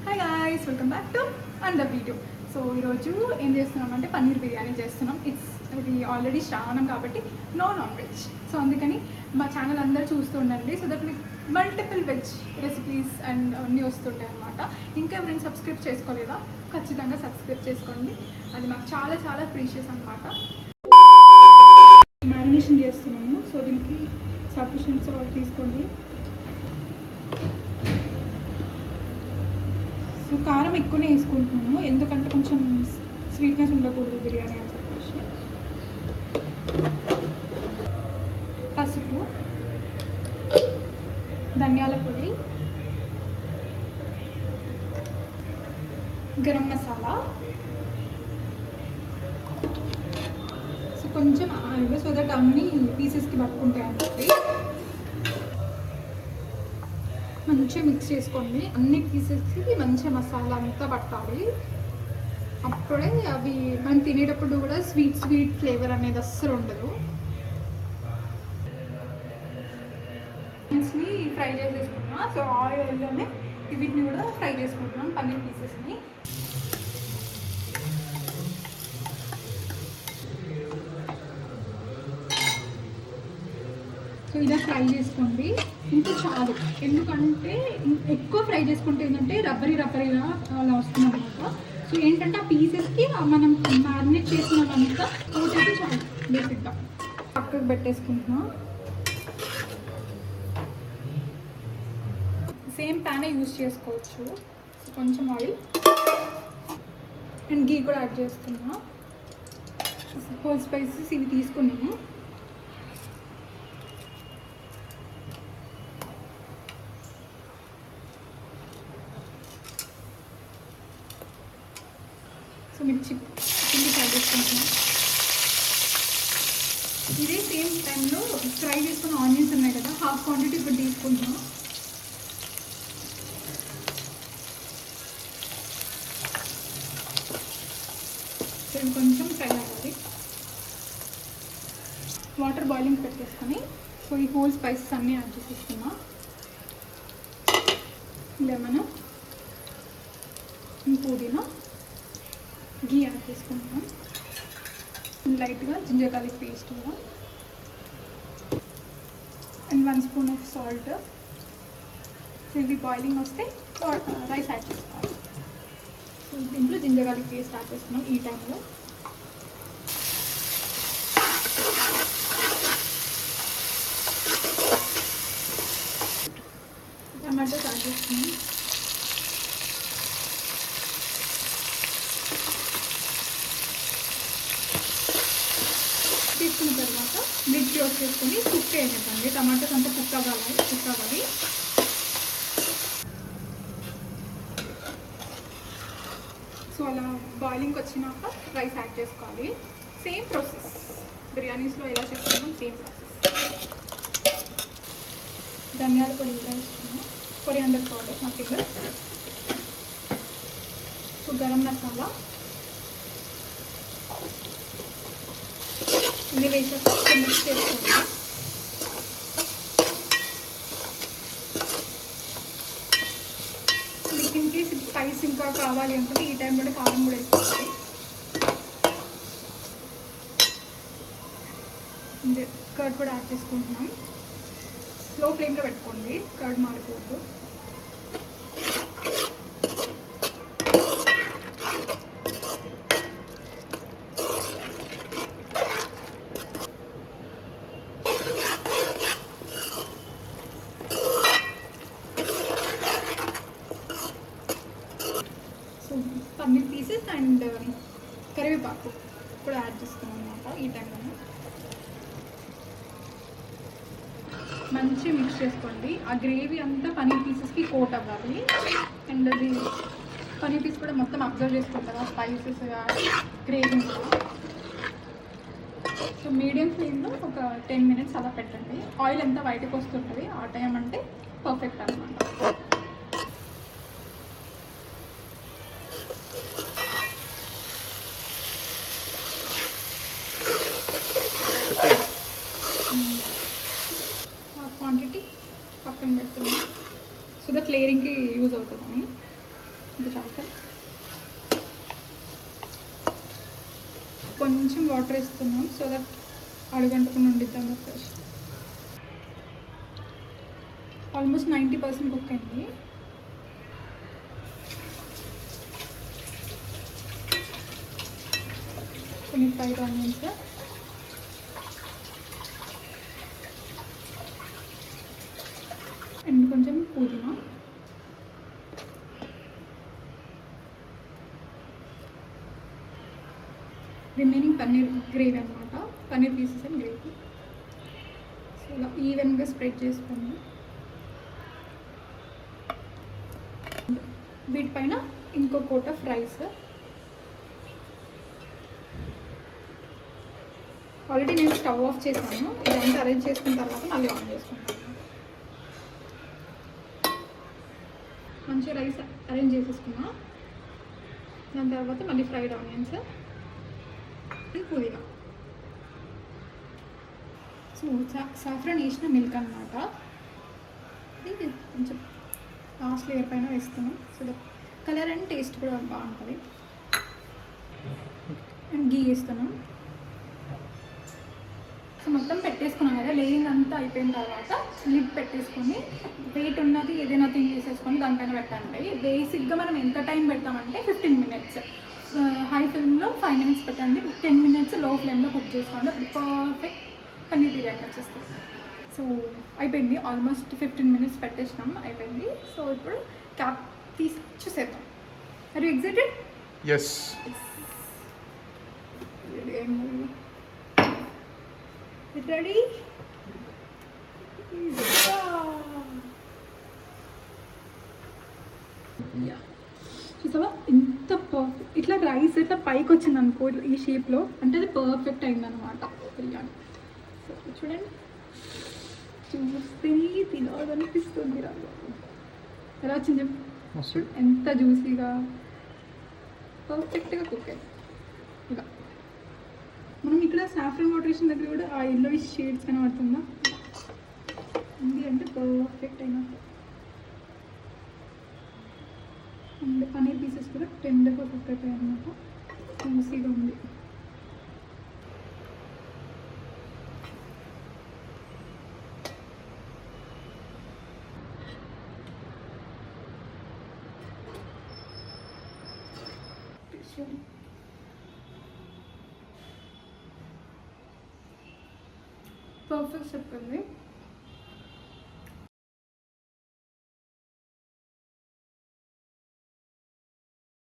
Hi guys, welcome back to under video. So ఈరోజు ఏం చేస్తున్నామంటే పన్నీర్ బిర్యానీ చేస్తున్నాం. ఇది ఆల్రెడీ శ్రావణం కాబట్టి నాన్ వెజ్. సో అందుకని మా ఛానల్ అందరూ చూస్తూ ఉండండి. సో దట్ మీకు మల్టిపుల్ వెజ్ రెసిపీస్ అండ్ అన్నీ వస్తుంటాయి అన్నమాట. ఇంకా ఎవరైనా సబ్స్క్రైబ్ చేసుకోలేదా, ఖచ్చితంగా సబ్స్క్రైబ్ చేసుకోండి. అది మాకు చాలా చాలా ప్రీషియస్ అనమాట. మ్యారినేషన్ చేస్తున్నాము. సో దీనికి సఫిషియెంట్ సాల్ట్ తీసుకోండి. సో కారం ఎక్కువనే వేసుకుంటున్నాను, ఎందుకంటే కొంచెం స్వీట్నెస్ ఉండకూడదు బిర్యానీ అని చెప్పేసి. పసుపు, ధనియాల పొడి, గరం మసాలా, సో కొంచెం ఆయిల్, సో దట్ అన్ని పీసెస్కి పట్టుకుంటాయి అని చెప్పి మంచిగా మిక్స్ చేసుకోండి. అన్ని పీసెస్కి మంచిగా మసాలా అంతా పట్టాలి. అప్పుడే అవి మనం తినేటప్పుడు కూడా స్వీట్ ఫ్లేవర్ అనేది అస్సలు ఉండదు. ఫ్రై చేసేసుకున్నాం. సో ఆయిల్లోనే వీటిని కూడా ఫ్రై చేసుకుంటున్నాం, పన్నీర్ పీసెస్ని. సో ఇలా ఫ్రై చేసుకోండి. ఇంకా చాలు, ఎందుకంటే ఎక్కువ ఫ్రై చేసుకుంటే ఏంటంటే రబ్బరీగా అలా వస్తుంది అనమాట. సో ఏంటంటే ఆ పీసెస్కి మనం మ్యారినేట్ చేసినవంతా కోటైతే చాలు. బేసిక్గా పక్కకు పెట్టేసుకుంటున్నాం. సేమ్ ప్యానే యూజ్ చేసుకోవచ్చు. కొంచెం ఆయిల్ అండ్ గీ కూడా యాడ్ చేస్తున్నా. హోల్ స్పైసెస్ ఇవి తీసుకున్నాము. సో మిర్చి ఫ్రై చేసుకుంటున్నాం. ఇదే సేమ్ టైంలో ఫ్రై చేసుకున్న ఆనియన్స్ ఉన్నాయి కదా, హాఫ్ క్వాంటిటీ ఇప్పుడు తీసుకుంటున్నాం. కొంచెం ఫ్రై అవ్వాలి. వాటర్ బాయిలింగ్ పెట్టేసుకొని సో ఈ హోల్ స్పైసెస్ అన్నీ యాడ్ చేసేసుకున్నా. లెమన్, పుదీనా, గీ యాడ్ చేసుకుంటున్నాం. లైట్గా జింజర్ గార్లిక్ పేస్ట్ కూడా అండ్ 1 స్పూన్ ఆఫ్ సాల్ట్. ఇవి బాయిలింగ్ వస్తే రైస్ యాడ్ చేసుకోవాలి. దీంట్లో జింజర్ గార్లిక్ పేస్ట్ యాడ్ చేస్తున్నాం ఈ టైంలో. టమాటోస్ యాడ్ చేస్తున్నాం. తీసుకున్న తర్వాత లిడ్ క్లోజ్ చేసుకొని కుక్ చేసేటండి. టమాటోస్ అంతా కుక్ అవ్వాలి. సో అలా బాయిలింగ్ వచ్చినాక రైస్ యాడ్ చేసుకోవాలి. సేమ్ ప్రాసెస్ బిర్యానీస్లో ఎలా చేసుకుంటాం, సేమ్ ప్రాసెస్. ధనియాల పొడి వేసుకున్నాం, కొరియాండర్ పౌడర్ నా దగ్గర. సో గరం మసాలా ఇన్ని వేసాక మిక్స్ చేసుకోండి. ఇన్ కేస్ స్పైస్ ఇంకా కావాలి అనుకుంటే ఈ టైంలో కారం కూడా వేసుకోవాలి. కర్డ్ కూడా యాడ్ చేసుకుంటున్నాం. స్లో ఫ్లేమ్లో పెట్టుకోండి, కర్డ్ మారిపోవద్దు. పన్నీర్ పీసెస్ అండ్ కరివేపాకు కూడా యాడ్ చేస్తున్నాం అన్నమాట ఈ టైంలో. మంచిగా మిక్స్ చేసుకోండి. ఆ గ్రేవీ అంతా పన్నీర్ పీసెస్కి కోట్ అవ్వాలి. అండ్ అది పన్నీర్ పీస్ కూడా మొత్తం అబ్జర్వ్ చేసుకుంటారు స్పైసెస్ గ్రేవీ. సో మీడియం ఫ్లేమ్లో ఒక 10 minutes అలా పెట్టండి. ఆయిల్ అంతా బయటకు వస్తుంటుంది, ఆ టైం అంటే పర్ఫెక్ట్ అనమాట. క్వాంటిటీ పక్కన పెడుతున్నాం. సో దట్ లేయరింగ్కి యూజ్ అవుతుందని. ఇది చాలు. కొంచెం వాటర్ వేస్తున్నాం సో దట్ అడుగంటకుండా ఉండిద్దాం చెప్పేసి. ఆల్మోస్ట్ 90% కుక్ అయింది. కొన్ని ఫ్రైడ్ ఆనియన్స్, అండ్ కొంచెం పుదీనా, రిమైనింగ్ పన్నీర్ గ్రేవీ అనమాట. Paneer pieces and gravy. So ఇలా ఈవెన్గా స్ప్రెడ్ చేసుకోండి. వీటిపైన ఇంకో కోట్ ఆఫ్ రైస్. ఆల్రెడీ నేను స్టవ్ ఆఫ్ చేశాను. ఇదంతా అరేంజ్ చేసుకున్న తర్వాత మళ్ళీ ఆన్ చేసుకుంటాను. మంచిగా రైస్ అరేంజ్ చేసేసుకున్నా. దాని తర్వాత మళ్ళీ ఫ్రైడ్ ఆనియన్స్ అండ్ పుదీనా. సో సాఫ్రాన్ వేసిన మిల్క్ అనమాట. ఇది కొంచెం లాస్ట్ లేయర్ పైన వేస్తున్నాం. సో కలర్ అండ్ టేస్ట్ కూడా బాగుంటుంది. అండ్ గీ వేస్తున్నాం. సో మొత్తం పెట్టేసుకున్నాం కదా, లేయింగ్ అంతా అయిపోయిన తర్వాత లిడ్ పెట్టేసుకొని వెయిట్ ఉన్నది ఏదైనా థింగ్ చేసేసుకొని దానిపైన పెట్టండి. బేసిక్గా మనం ఎంత టైం పెడతామంటే 15 minutes. హై ఫ్లేమ్లో 5 minutes పెట్టండి, 10 minutes లో ఫ్లేమ్లో కుక్ చేసుకోండి. పర్ఫెక్ట్ పన్నీర్ బిర్యానీ వచ్చేస్తుంది. సో అయిపోయింది, ఆల్మోస్ట్ 15 minutes పెట్టేసినాం, అయిపోయింది. సో ఇప్పుడు క్యాప్ తీసి చూసేద్దాం. Are you excited? Yes. Ready? చూసావా ఎంత పర్ఫెక్ట్. ఇట్లా రైస్ ఇట్లా పైకి వచ్చింది అనుకో ఈ షేప్లో, అంటే అది పర్ఫెక్ట్ అయిందనమాట బిర్యానీ. సో చూడండి, చూస్తే తినాలనిపిస్తుంది. ఎలా వచ్చింది? ఎంత జ్యూసీగా పర్ఫెక్ట్గా కుక్ అయింది. ఇలా మనం ఇక్కడ సాఫ్రన్ వాటర్ వేసిన దగ్గర కూడా ఆ ఎల్లో షేడ్స్ కనబడుతుందా? ఉంది అంటే పర్ఫెక్ట్ అయినట్టు. అండ్ పన్నీర్ పీసెస్ కూడా టెండర్గా కుక్ అయిపోయాయి అనమాట. జ్యూసీగా ఉంది. పర్ఫెక్ట్ చెప్పింది.